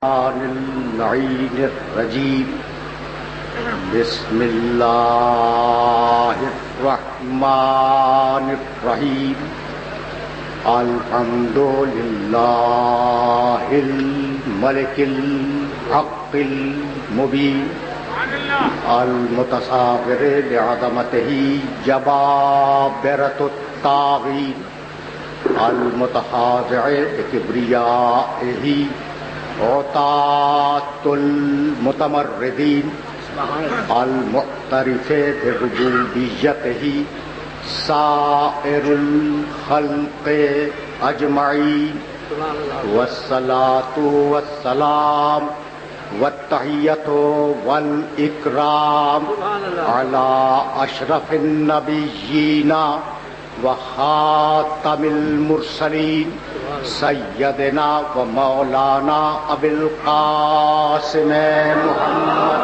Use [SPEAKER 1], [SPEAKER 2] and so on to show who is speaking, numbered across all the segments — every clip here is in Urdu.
[SPEAKER 1] اللعین الرجیم بسم اللہ الرحمن الرحیم الحمد للہ الملک الحق المبین المتصابر لعظمتہ جبابرۃ الطاغین المتخاضع بکبریائہ عطاة المتمردین المعترف بربوبیتہ سائر الخلق اجمعین والصلاة والسلام والتحیۃ والاکرام علی اشرف النبیین وخاتم المرسلین سیدنا و مولانا ابی القاسم محمد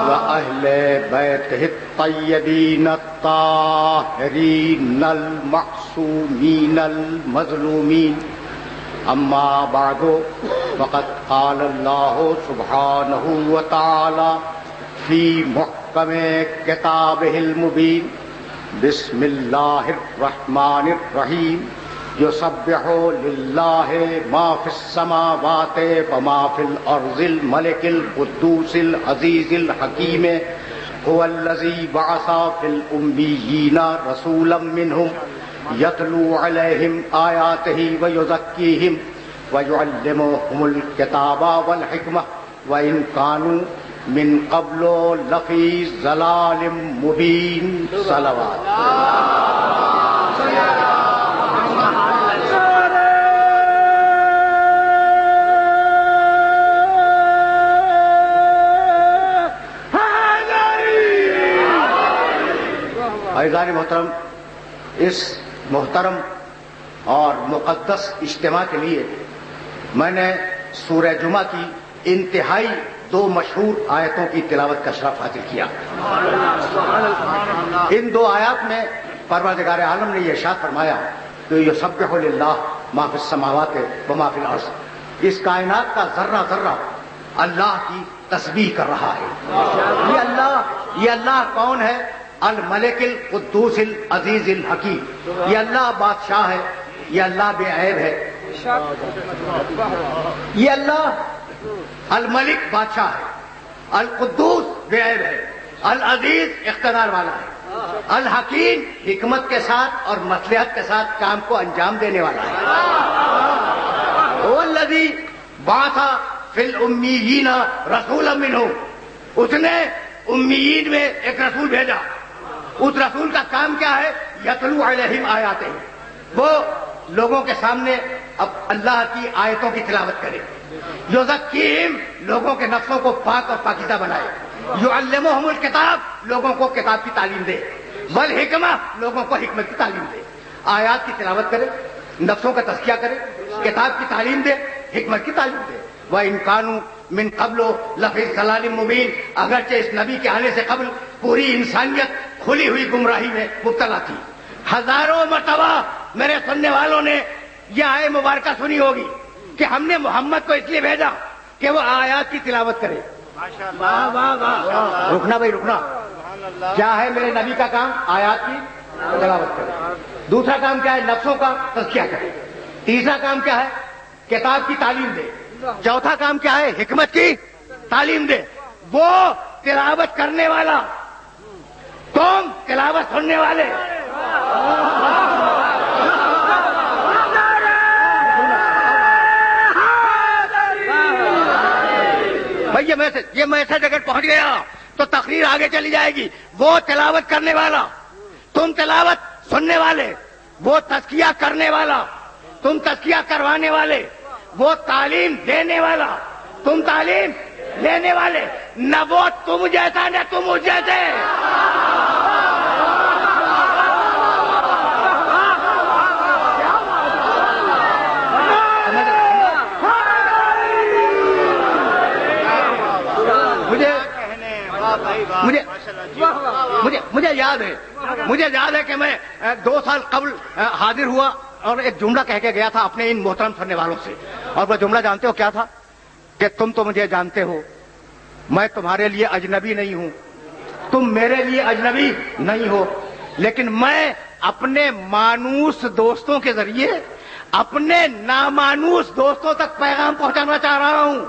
[SPEAKER 1] و اہل بیتہ الطیبین الطاہرین المعصومین المظلومین اما بعد فقد قال اللہ سبحانہ وتعالی فی محکم کتابہ المبین بسم اللہ الرحمن الرحیم یسبح للہ ما فی السماوات وما فی الارض الملک القدوس العزیز الحکیم هو الذی بعث فی الامیین رسولا منہم یتلو علیہم آیاتہ ویزکیہم ویعلمہم الکتاب والحکمہ وإن كانوا من قبل لفی ضلال مبین صلوات عزیزان محترم، اس محترم اور مقدس اجتماع کے لیے میں نے سورہ جمعہ کی انتہائی دو مشہور آیتوں کی تلاوت کا شرف حاصل کیا۔ ان دو آیات میں پروردگار عالم نے یہ ارشاد فرمایا کہ یسبح للہ ما فی السماوات و ما فی الارض، اس کائنات کا ذرہ ذرہ اللہ کی تسبیح کر رہا ہے۔ یہ اللہ کون ہے؟ الملک القدوس العزیز الحکیم، یہ اللہ بادشاہ ہے، یہ اللہ بے عیب ہے، یہ اللہ الملک بادشاہ ہے، القدوس بے عیب ہے، العزیز اقتدار والا ہے، الحکیم حکمت کے ساتھ اور مصلحت کے ساتھ کام کو انجام دینے والا ہے۔ هو الذی بعث فی الامیین رسولا منہم، اس نے امیین میں ایک رسول بھیجا۔ اس رسول کا کام کیا ہے؟ یتلو علیہم آیاتہ، وہ لوگوں کے سامنے اب اللہ کی آیتوں کی تلاوت کرے، یزکیہم، لوگوں کے نفسوں کو پاک اور پاکیزہ بنائے، یعلمہم الکتاب، لوگوں کو کتاب کی تعلیم دے، والحکمہ، لوگوں کو حکمت کی تعلیم دے۔ آیات کی تلاوت کرے، نفسوں کا تزکیہ کرے، کتاب کی تعلیم دے، حکمت کی تعلیم دے۔ وَإِن كَانُوا مِن قَبْلُ لَفِي ضَلَالٍ مُبِينٍ، اگرچہ اس نبی کے آنے سے قبل پوری انسانیت کھلی ہوئی گمراہی میں مبتلا تھی۔ ہزاروں مرتبہ میرے سننے والوں نے یہ آیت مبارکہ سنی ہوگی کہ ہم نے محمد کو اس لیے بھیجا کہ وہ آیات کی تلاوت کرے۔ رکنا بھائی رکنا، کیا ہے میرے نبی کا کام؟ آیات کی تلاوت کرے۔ دوسرا کام کیا ہے؟ نفسوں کا تزکیہ کرے۔ تیسرا کام کیا ہے؟ کتاب کی تعلیم دے۔ چوتھا کام کیا ہے؟ حکمت کی تعلیم دے۔ وہ تلاوت کرنے والا، تم تلاوت سننے والے۔ بھائی یہ میسج اگر پہنچ گیا تو تقریر آگے چلی جائے گی۔ وہ تلاوت کرنے والا، تم تلاوت سننے والے، وہ تزکیہ کرنے والا، تم تزکیہ کروانے والے، وہ تعلیم دینے والا، تم تعلیم لینے والے۔ نہ وہ تم جیسا نہ تم اس جیسے۔ مجھے یاد ہے کہ میں 2 سال قبل حاضر ہوا اور ایک جملہ کہہ کے گیا تھا اپنے ان محترم سننے والوں سے, اور وہ جملہ جانتے ہو کیا تھا؟ کہ تم تو مجھے جانتے ہو, میں تمہارے لیے اجنبی نہیں ہوں, تم میرے لیے اجنبی نہیں ہو, لیکن میں اپنے مانوس دوستوں کے ذریعے اپنے نامانوس دوستوں تک پیغام پہنچانا چاہ رہا ہوں.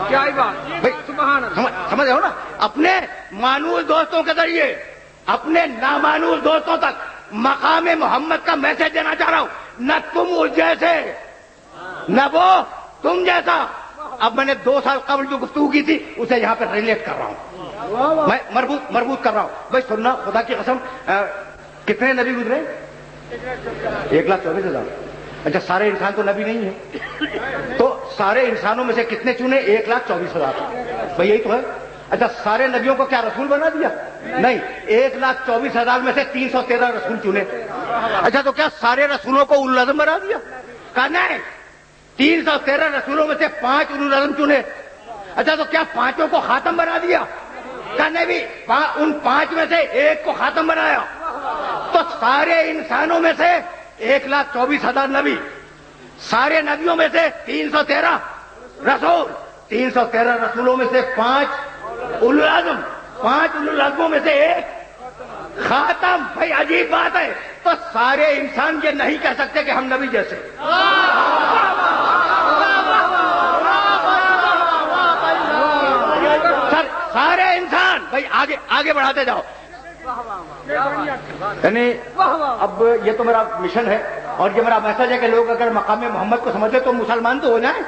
[SPEAKER 2] کیا بات,
[SPEAKER 1] سمجھ رہے ہو نا؟ اپنے مانوس دوستوں کے ذریعے اپنے نامانوس دوستوں تک مقام محمد کا میسج دینا چاہ رہا ہوں. نہ تم اس جیسے, نہ وہ تم جیسا. اب میں نے 2 سال قبل جو گفتگو کی تھی اسے یہاں پہ ریلیٹ کر رہا ہوں, میں مربوط کر رہا ہوں. بھائی سننا, خدا کی قسم, کتنے نبی گزرے؟ 1,24,000. اچھا, سارے انسان تو نبی نہیں ہے, تو سارے انسانوں میں سے کتنے چنے؟ 1,24,000. بھائی یہی تو ہے. اچھا, سارے نبیوں کو کیا رسول بنا دیا؟ نہیں, 1,24,000 میں سے 313 رسول چنے. اچھا, تو کیا سارے رسولوں کو اولو العزم بنا دیا؟ کہا نہیں, 313 رسولوں میں سے 5 اولو العزم چنے. اچھا, تو کیا 5 کو خاتم بنا دیا؟ کہا نہیں بھی, ان 5 میں سے 1 کو خاتم بنایا. تو سارے انسانوں میں سے 1,24,000 نبی, سارے نبیوں میں سے 313 رسول, 313 رسولوں میں سے 5 اولو العزم, 5 اولو العزموں میں سے 1 خاتم. بھائی عجیب بات ہے. تو سارے انسان یہ نہیں کہہ سکتے کہ ہم نبی جیسے. سارے انسان. بھائی آگے بڑھاتے جاؤ. یعنی اب یہ تو میرا مشن ہے اور یہ میرا میسج ہے کہ لوگ اگر مقام محمد کو سمجھے تو مسلمان تو ہو جائیں.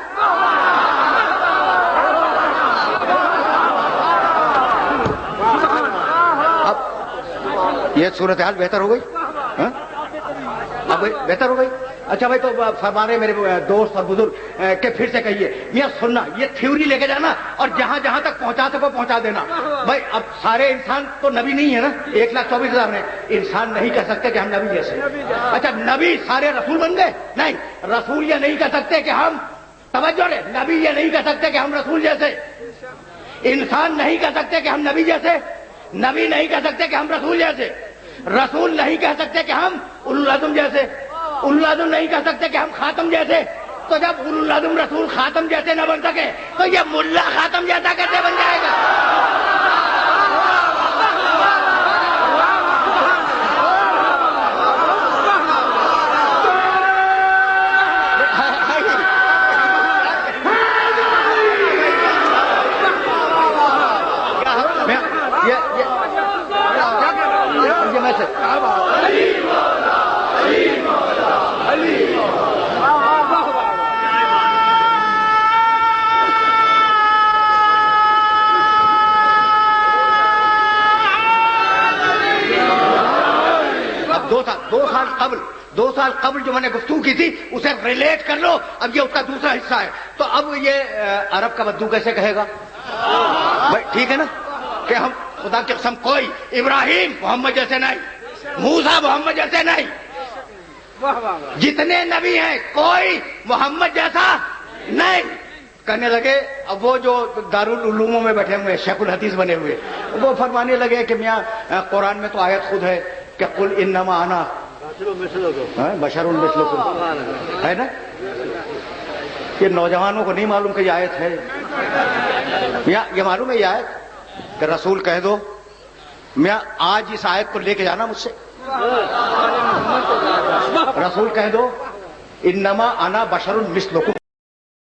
[SPEAKER 1] اب یہ صورتحال بہتر ہو گئی, اب بہتر ہو گئی. اچھا بھائی, تو فرمانے میرے دوست اور بزرگ کہ پھر سے کہیے, یہ سننا, یہ تھیوری لے کے جانا اور جہاں جہاں تک پہنچا سکو پہنچا دینا. بھائی اب سارے انسان تو نبی نہیں ہے نا, 1,24,000 میں انسان نہیں کہہ سکتے کہ ہم نبی جیسے. اچھا, نبی سارے رسول بن گئے؟ نہیں, رسول یہ نہیں کہہ سکتے کہ ہم, توجہ لے, نبی یہ نہیں کہہ سکتے کہ ہم رسول جیسے. انسان نہیں کہہ سکتے کہ ہم نبی جیسے, نبی نہیں کہہ سکتے کہ ہم رسول جیسے, رسول نہیں کہہ سکتے کہ ہم اولو العزم جیسے, اولو العزم نہیں کہہ سکتے کہ ہم خاتم جیسے. تو جب اولو العزم رسول خاتم جیسے نہ بن سکے تو یہ ملا خاتم جیسا کیسے بن جائے گا؟ دو سال قبل جو میں نے گفتگو کی تھی اسے ریلیٹ کر لو. اب یہ اس کا دوسرا حصہ ہے. تو اب یہ عرب کا بدو کیسے کہے گا؟ بھائی ٹھیک ہے نا کہ ہم خدا کی قسم کوئی ابراہیم محمد جیسے نہیں, موسیٰ محمد جیسے نہیں, جتنے نبی ہیں کوئی محمد جیسا نہیں. کہنے لگے, اب وہ جو دارالعلوموں میں بیٹھے ہوئے شیخ الحدیث بنے ہوئے وہ فرمانے لگے کہ میاں قرآن میں تو آیت خود ہے کہ قل انما انا بشر مثلکم, ہے نا. یہ نوجوانوں کو نہیں معلوم کہ یہ آیت ہے. یہ معلوم ہے یہ آیت کہ رسول کہہ دو میاں آج اس آیت کو لے کے جانا مجھ سے. رسول کہہ دو انما انا بشر مثلکم.